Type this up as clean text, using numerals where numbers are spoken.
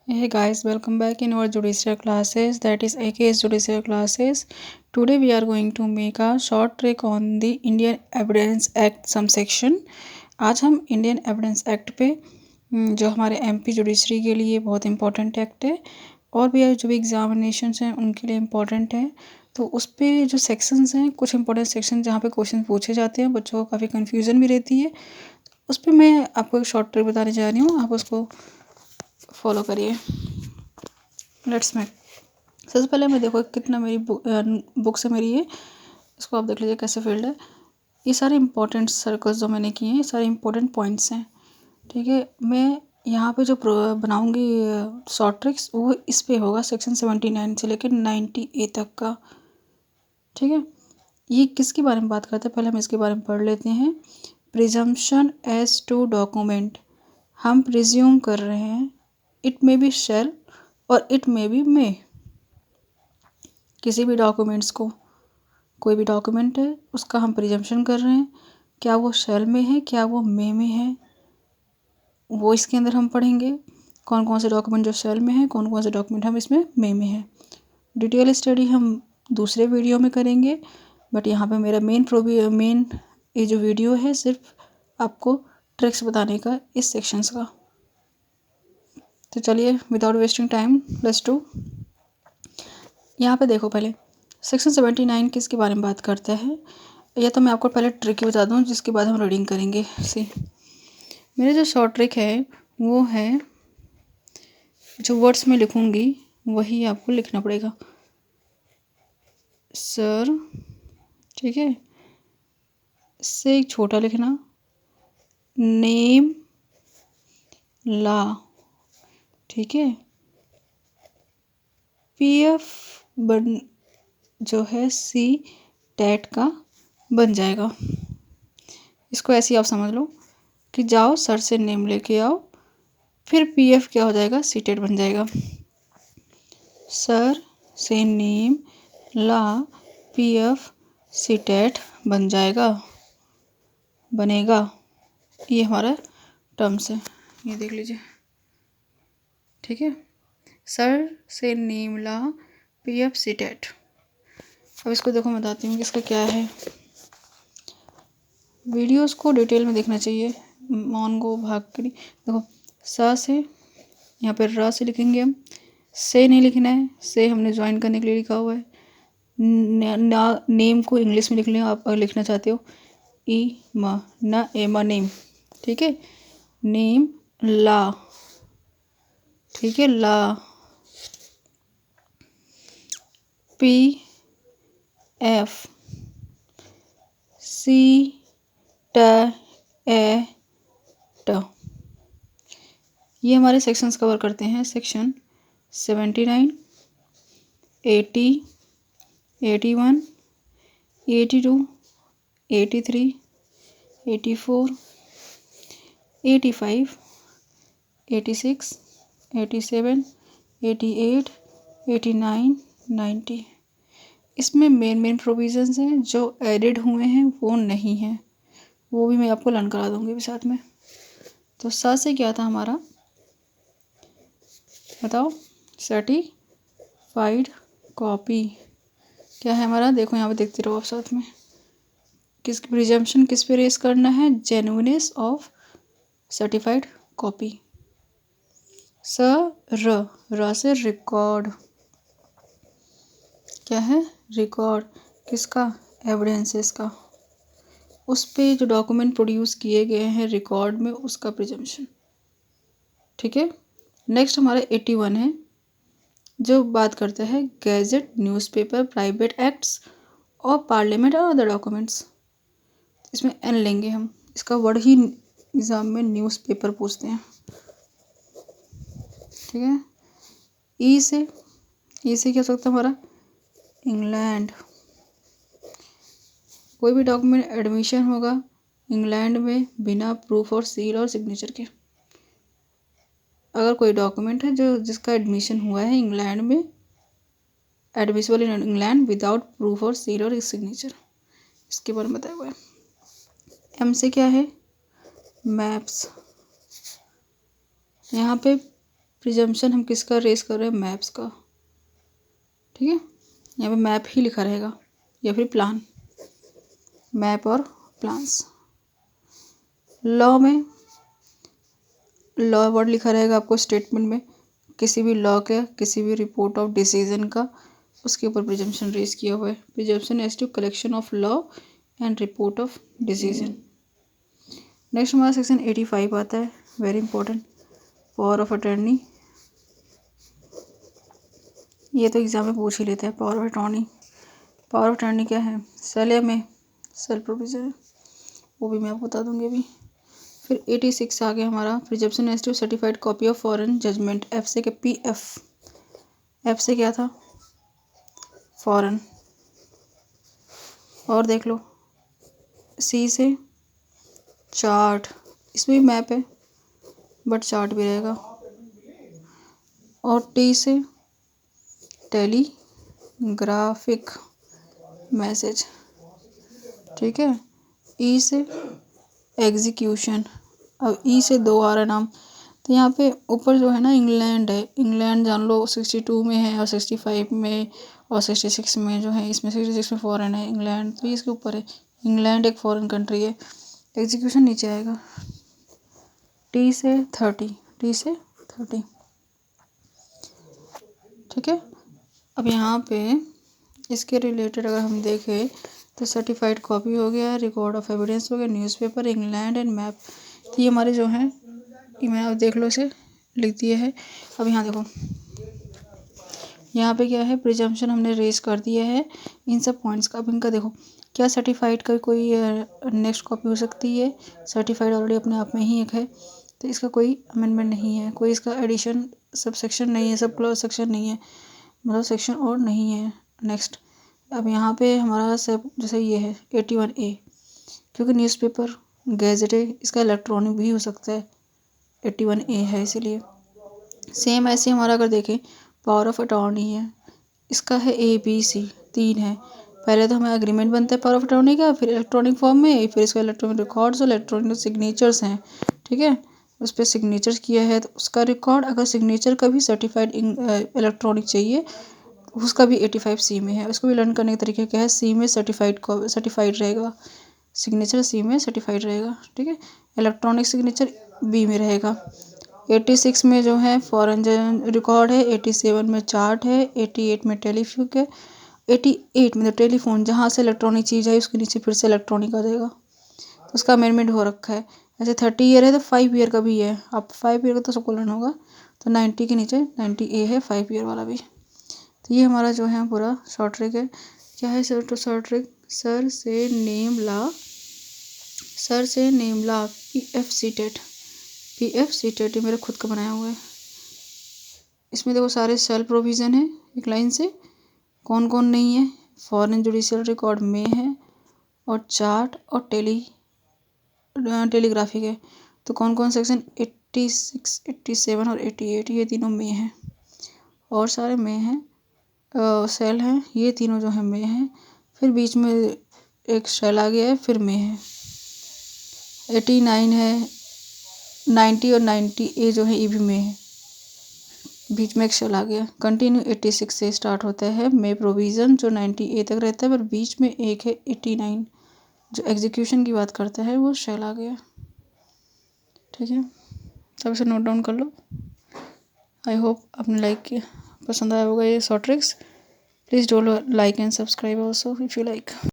Hey guys, welcome back in our judicial classes, that is AK's judicial classes. Today we are going to make a short trick on the Indian Evidence Act subsection. आज हम Indian evidence act पे जो हमारे MP judiciary के लिए बहुत important act है और भी जो भी एग्जामिनेशन हैं उनके लिए इम्पॉर्टेंट है, तो उस पर जो सेक्शंस हैं, कुछ इंपॉर्टेंट सेक्शन जहाँ पे क्वेश्चन पूछे जाते हैं, बच्चों को काफ़ी कन्फ्यूज़न भी रहती है, उस पर मैं आपको एक शॉर्ट ट्रिक बताने जा रही हूँ। आप उसको फॉलो करिए। Let's make. सबसे पहले मैं देखो कितना मेरी बुक से मेरी ये, इसको आप देख लीजिए कैसे फील्ड है। ये सारे इंपॉर्टेंट सर्कल्स जो मैंने किए हैं, ये सारे इंपॉर्टेंट पॉइंट्स हैं, ठीक है। मैं यहाँ पे जो बनाऊंगी शॉर्ट ट्रिक्स, वो इस पे होगा सेक्शन 79 से लेकर 90A तक का, ठीक है। ये किसके बारे में बात करते हैं, पहले हम इसके बारे में पढ़ लेते हैं। प्रिजम्पशन एज टू डॉक्यूमेंट, हम प्रिज्यूम कर रहे हैं, इट मे बी शैल और इट मे बी मे, किसी भी डॉक्यूमेंट्स को, कोई भी डॉक्यूमेंट है उसका हम प्रिजम्पशन कर रहे हैं, क्या वो शैल में है, क्या वो मे में है, वो इसके अंदर हम पढ़ेंगे। कौन कौन से डॉक्यूमेंट जो शैल में है, कौन कौन से डॉक्यूमेंट हम इसमें मे में है। डिटेल स्टडी हम दूसरे वीडियो में करेंगे, बट यहाँ पे मेरा मेन ये जो वीडियो है सिर्फ आपको ट्रिक्स बताने का इस सेक्शंस का। तो चलिए without wasting time let's do. यहाँ पे देखो, पहले सेक्शन 79 किसके बारे में बात करता है, या तो मैं आपको पहले ट्रिक ही बता दूँ जिसके बाद हम रीडिंग करेंगे। सी, मेरे जो शॉर्ट ट्रिक है वो है, जो वर्ड्स में लिखूँगी वही आपको लिखना पड़ेगा। सर, ठीक है, से एक छोटा लिखना, नेम ला, ठीक है। पीएफ बन जो है सी टेट का बन जाएगा। इसको ऐसे ही आप समझ लो कि जाओ सर से नेम लेके आओ, फिर पीएफ क्या हो जाएगा, सी टेट बन जाएगा। सर से नेम ला, पीएफ सी टेट बन जाएगा, बनेगा। ये हमारा टर्म्स है, ये देख लीजिए, ठीक है। सर से नेम ला, पीएफ सी टेट। अब इसको देखो, मैं बताती हूँ कि इसका क्या है। वीडियोस को डिटेल में देखना चाहिए, मौन को भाग कर। देखो, सा से यहाँ पर रा से लिखेंगे हम, से नहीं लिखना है, से हमने ज्वाइन करने के लिए लिखा हुआ है। नेम को इंग्लिश में लिख लें आप अगर लिखना चाहते हो, ई मा ना एमा नेम, ठीक है। नेम ला, ठीक है, ला। पी एफ सी ट ए ट, ये हमारे सेक्शंस कवर करते हैं। सेक्शन 79, 80, 81, 82, 83, 84, 85, 86, 87, 88, 89, 90। इसमें मेन प्रोविजंस हैं, जो एडिड हुए हैं वो नहीं हैं, वो भी मैं आपको लर्न करा दूंगी भी साथ में। तो सा से क्या था हमारा, बताओ, सर्टिफाइड कॉपी क्या है हमारा, देखो यहाँ पे देखते रहो आप साथ में। किस प्रिजम्पशन किस पे रेस करना है, जेन्युइननेस ऑफ सर्टिफाइड कॉपी। र से रिकॉर्ड, क्या है, रिकॉर्ड किसका, एविडेंसेस का, उस पे जो डॉक्यूमेंट प्रोड्यूस किए गए हैं रिकॉर्ड में, उसका प्रिजम्पशन, ठीक है। नेक्स्ट हमारा 81 है, जो बात करता है गैजेट, न्यूज़पेपर, प्राइवेट एक्ट्स और पार्लियामेंट और अदर डॉक्यूमेंट्स। इसमें एन लेंगे हम, इसका वर्ड ही एग्जाम में न्यूज़पेपर पूछते हैं, ठीक है। ई से क्या हो सकता है हमारा, इंग्लैंड, कोई भी डॉक्यूमेंट एडमिशन होगा इंग्लैंड में बिना प्रूफ और सील और सिग्नेचर के। अगर कोई डॉक्यूमेंट है जो जिसका एडमिशन हुआ है इंग्लैंड में, admissible in England without proof और सील और सिग्नेचर, इसके बारे में बताया हुआ है। एम से क्या है, मैप्स, यहाँ पे प्रिजम्पशन हम किसका रेस कर रहे हैं, मैप्स का, ठीक है। यहाँ पे मैप ही लिखा रहेगा या फिर प्लान, मैप और प्लान्स। लॉ में लॉ वर्ड लिखा रहेगा आपको स्टेटमेंट में, किसी भी लॉ का, किसी भी रिपोर्ट ऑफ डिसीजन का, उसके ऊपर प्रिजम्पशन रेस किया हुआ है। Presumption as to collection of law and report of decision. Next हमारा सेक्शन 85 आता है, very important, power of attorney. ये तो एग्जाम में पूछ ही लेते हैं, power of attorney. Power of attorney क्या है, सेल या में, सेल प्रोविजन है, वो भी मैं आपको बता दूंगी अभी। फिर 86 आ गया हमारा, presumption as to certified copy of foreign judgment. F से क्या, PF, एफ से क्या था, फॉरेन। और देख लो, सी से चार्ट, इसमें भी मैप है बट चार्ट भी रहेगा। और टी से टेलीग्राफिक मैसेज, ठीक है। ई से एग्जीक्यूशन। अब ई से दो आ रहा नाम, तो यहाँ पे ऊपर जो है ना इंग्लैंड है, इंग्लैंड जान लो 62 में है और 65 में और 66 में जो है, इसमें 66 में फॉरेन है इंग्लैंड, तो ये इसके ऊपर है, इंग्लैंड एक फॉरेन कंट्री है। एग्जीक्यूशन नीचे आएगा। टी से 30, टी से 30, ठीक है। अब यहाँ पे इसके रिलेटेड अगर हम देखें तो सर्टिफाइड कॉपी हो गया, रिकॉर्ड ऑफ एविडेंस हो गया, न्यूज़पेपर, इंग्लैंड एंड मैप। तो ये हमारे जो हैं, ये मैंने अब देख लो इसे लिख दिया है। अब यहाँ देखो, यहाँ पे क्या है, प्रिजम्पशन हमने रेज कर दिया है इन सब पॉइंट्स का। अब इनका देखो, क्या सर्टिफाइड का कोई नेक्स्ट कॉपी हो सकती है, सर्टिफाइड ऑलरेडी अपने आप में ही एक है, तो इसका कोई अमेंडमेंट नहीं है, कोई इसका एडिशन सब सेक्शन नहीं है, सब क्लॉज सेक्शन नहीं है, मतलब सेक्शन और नहीं है। नेक्स्ट, अब यहाँ पे हमारा सब जैसे ये है 81A, क्योंकि न्यूज़पेपर गैजेट है, इसका इलेक्ट्रॉनिक भी हो सकता है, 81A है इसीलिए। सेम ऐसे हमारा अगर देखें पावर ऑफ अटॉर्नी है, इसका है ABC, 3 है। पहले तो हमें एग्रीमेंट बनता है पावर ऑफ अटॉर्नी का, फिर इलेक्ट्रॉनिक फॉर्म में, फिर इसका इलेक्ट्रॉनिक रिकॉर्ड्स और इलेक्ट्रॉनिक सिग्नेचर्स हैं, ठीक है। उस पर सिग्नेचर किया है तो उसका रिकॉर्ड, अगर सिग्नेचर का भी सर्टिफाइड इलेक्ट्रॉनिक चाहिए उसका भी 85C में है। उसको भी लर्न करने का तरीका क्या है, सी में सर्टिफाइड रहेगा, सिग्नेचर सी में सर्टिफाइड रहेगा, ठीक है। इलेक्ट्रॉनिक सिग्नेचर बी में रहेगा। 86 में जो है फॉरेन रिकॉर्ड है, 87 में चार्ट है, 88 में टेलीफोन है, 88 में तो टेलीफोन, जहाँ से इलेक्ट्रॉनिक चीज़ है उसके नीचे फिर से इलेक्ट्रॉनिक आ जाएगा, उसका अमेंडमेंट हो रखा है। ऐसे 30 ईयर है तो 5 ईयर का भी है, अब 5 ईयर का तो सबको लर्न होगा, तो 90 के नीचे 90A है 5 ईयर वाला भी। तो ये हमारा जो है पूरा शॉर्ट ट्रिक है। क्या है सर, तो शॉर्ट ट्रिक, सर से नेम ला PF सीटेट, ये मेरा खुद का बनाया हुआ है। इसमें देखो सारे सेल प्रोविज़न है एक लाइन से, कौन कौन नहीं है, फॉरेन जुडिशियल रिकॉर्ड में है, और चार्ट और टेलीग्राफिक है। तो कौन कौन सेक्शन 86, 87 और 88 ये तीनों में है, और सारे में हैं, सेल हैं, ये तीनों जो है में है, फिर बीच में एक सेल आ गया है, फिर में है। 89 है, 90 और 90A जो है ये भी में है, बीच में एक सेल आ गया। कंटिन्यू 86 से स्टार्ट होता है में प्रोविज़न जो 90A तक रहता है, पर बीच में एक है 89 जो एग्जीक्यूशन की बात करता है, वो सेल आ गया, ठीक है। सब इसे नोट डाउन कर लो। आई होप आपने पसंद आया होगा ये short tricks. Please do like and subscribe also if you like.